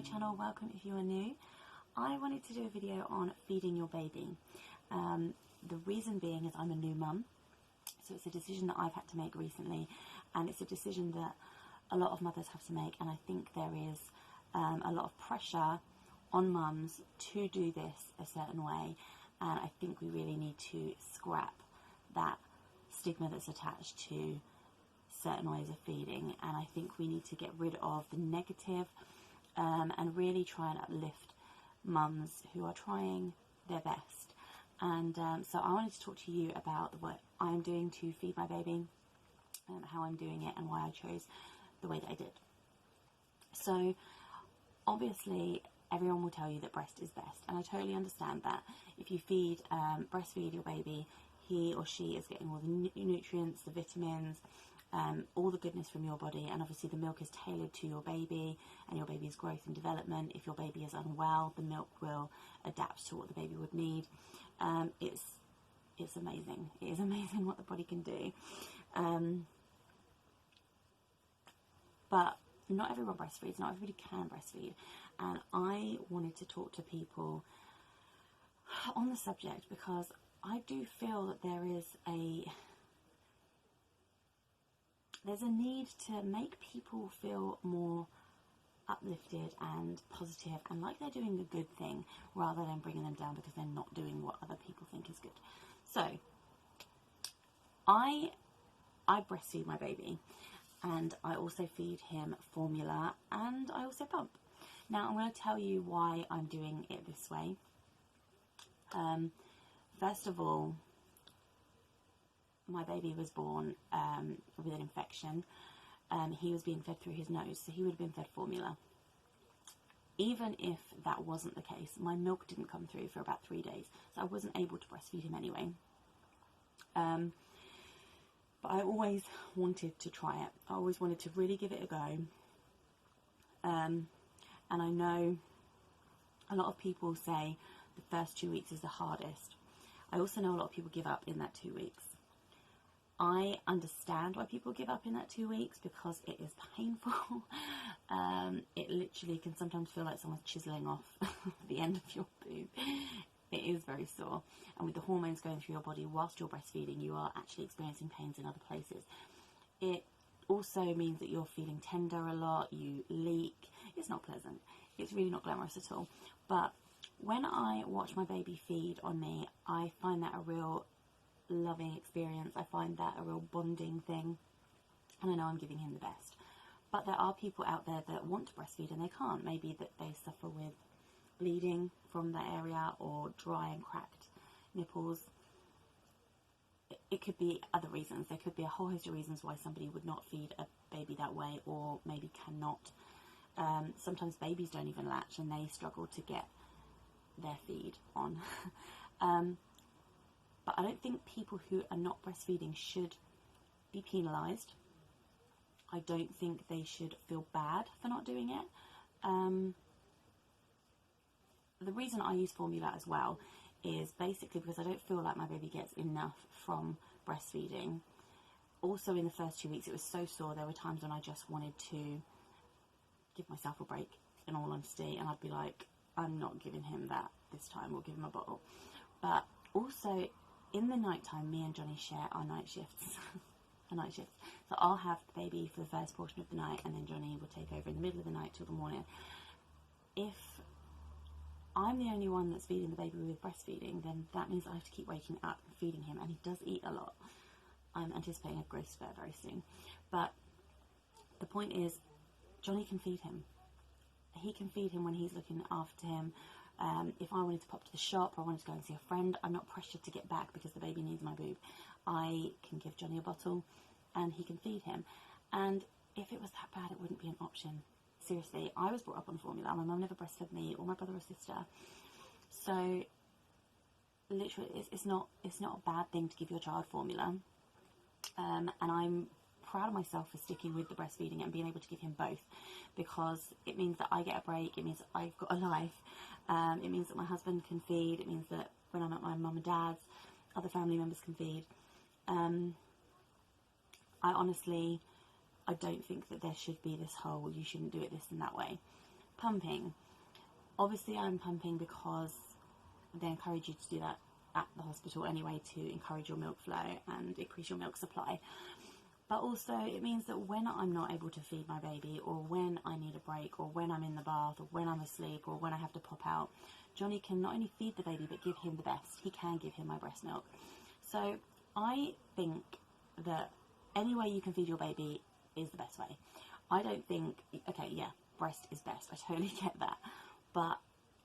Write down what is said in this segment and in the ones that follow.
my channel, welcome if you are new. I wanted to do a video on feeding your baby. The reason being is I'm a new mum, so it's a decision that I've had to make recently, and it's a decision that a lot of mothers have to make, and I think there is a lot of pressure on mums to do this a certain way, and I think we really need to scrap that stigma that's attached to certain ways of feeding, and I think we need to get rid of the negative and really try and uplift mums who are trying their best. And so I wanted to talk to you about what I'm doing to feed my baby, how I'm doing it, and why I chose the way that I did. So obviously everyone will tell you that breast is best, and I totally understand that. If you breastfeed your baby, he or she is getting all the nutrients, the vitamins, all the goodness from your body, and obviously the milk is tailored to your baby and your baby's growth and development. If your baby is unwell, the milk will adapt to what the baby would need. It's amazing. It is amazing what the body can do. But not everyone breastfeeds, not everybody can breastfeed, and I wanted to talk to people on the subject because I do feel that there's a need to make people feel more uplifted and positive and like they're doing a good thing, rather than bringing them down because they're not doing what other people think is good. So I breastfeed my baby, and I also feed him formula, and I also pump. Now I'm going to tell you why I'm doing it this way. First of all, my baby was born with an infection. He was being fed through his nose, so he would have been fed formula. Even if that wasn't the case, my milk didn't come through for about 3 days, so I wasn't able to breastfeed him anyway. But I always wanted to try it. I always wanted to really give it a go. And I know a lot of people say the first 2 weeks is the hardest. I also know a lot of people give up in that 2 weeks. I understand why people give up in that 2 weeks, because it is painful. It literally can sometimes feel like someone's chiseling off the end of your boob. It is very sore, and with the hormones going through your body whilst you're breastfeeding, you are actually experiencing pains in other places. It also means that you're feeling tender a lot, you leak. It's not pleasant. It's really not glamorous at all. But when I watch my baby feed on me, I find that a real loving experience. I find that a real bonding thing, and I know I'm giving him the best. But there are people out there that want to breastfeed and they can't. Maybe that they suffer with bleeding from that area, or dry and cracked nipples. It could be other reasons. There could be a whole host of reasons why somebody would not feed a baby that way, or maybe cannot. Sometimes babies don't even latch and they struggle to get their feed on. But I don't think people who are not breastfeeding should be penalised. I don't think they should feel bad for not doing it. The reason I use formula as well is basically because I don't feel like my baby gets enough from breastfeeding. Also, in the first 2 weeks, it was so sore. There were times when I just wanted to give myself a break, in all honesty, and I'd be like, I'm not giving him that this time, we'll give him a bottle. But also, in the night time, me and Johnny share our night shifts. So I'll have the baby for the first portion of the night, and then Johnny will take over in the middle of the night till the morning. If I'm the only one that's feeding the baby with breastfeeding, then that means I have to keep waking up and feeding him, and he does eat a lot. I'm anticipating a growth spurt very soon. But the point is, Johnny can feed him. He can feed him when he's looking after him. If I wanted to pop to the shop, or I wanted to go and see a friend, I'm not pressured to get back because the baby needs my boob. I can give Johnny a bottle and he can feed him. And if it was that bad, it wouldn't be an option. Seriously, I was brought up on formula. My mum never breastfed me or my brother or sister. So literally, it's not a bad thing to give your child formula. And I'm proud of myself for sticking with the breastfeeding and being able to give him both, because it means that I get a break, it means that I've got a life, it means that my husband can feed, it means that when I'm at my mum and dad's, other family members can feed. I don't think that there should be this whole, you shouldn't do it this and that way. pumping. Obviously I'm pumping because they encourage you to do that at the hospital anyway, to encourage your milk flow and increase your milk supply. But also it means that when I'm not able to feed my baby, or when I need a break, or when I'm in the bath, or when I'm asleep, or when I have to pop out, Johnny can not only feed the baby but give him the best. He can give him my breast milk. So I think that any way you can feed your baby is the best way. I don't think, okay, yeah, breast is best, I totally get that, but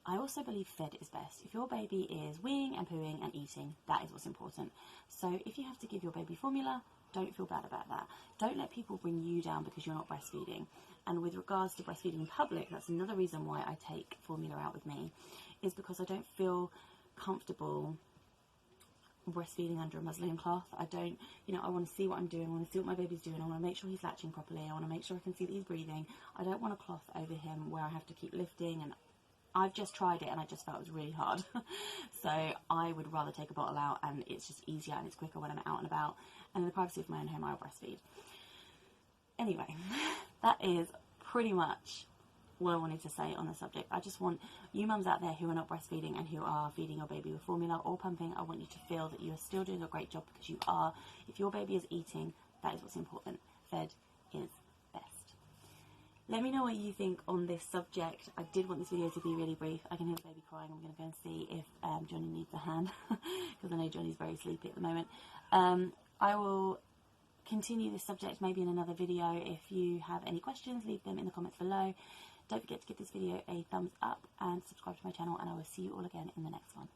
I also believe fed is best. If your baby is weeing and pooing and eating, that is what's important. So if you have to give your baby formula, don't feel bad about that. Don't let people bring you down because you're not breastfeeding. And with regards to breastfeeding in public, that's another reason why I take formula out with me, is because I don't feel comfortable breastfeeding under a muslin cloth. I don't, I want to see what I'm doing, I want to see what my baby's doing, I want to make sure he's latching properly, I want to make sure I can see that he's breathing. I don't want a cloth over him where I have to keep lifting, and I've just tried it and I just felt it was really hard. So I would rather take a bottle out, and it's just easier and it's quicker when I'm out and about, and in the privacy of my own home I'll breastfeed. Anyway, that is pretty much what I wanted to say on the subject. I just want you mums out there who are not breastfeeding and who are feeding your baby with formula or pumping, I want you to feel that you are still doing a great job, because you are. If your baby is eating, that is what's important. Fed is best. Let me know what you think on this subject. I did want this video to be really brief. I can hear the baby crying. I'm going to go and see if Johnny needs a hand, because I know Johnny's very sleepy at the moment. I will continue this subject maybe in another video. If you have any questions, leave them in the comments below. Don't forget to give this video a thumbs up and subscribe to my channel, and I will see you all again in the next one.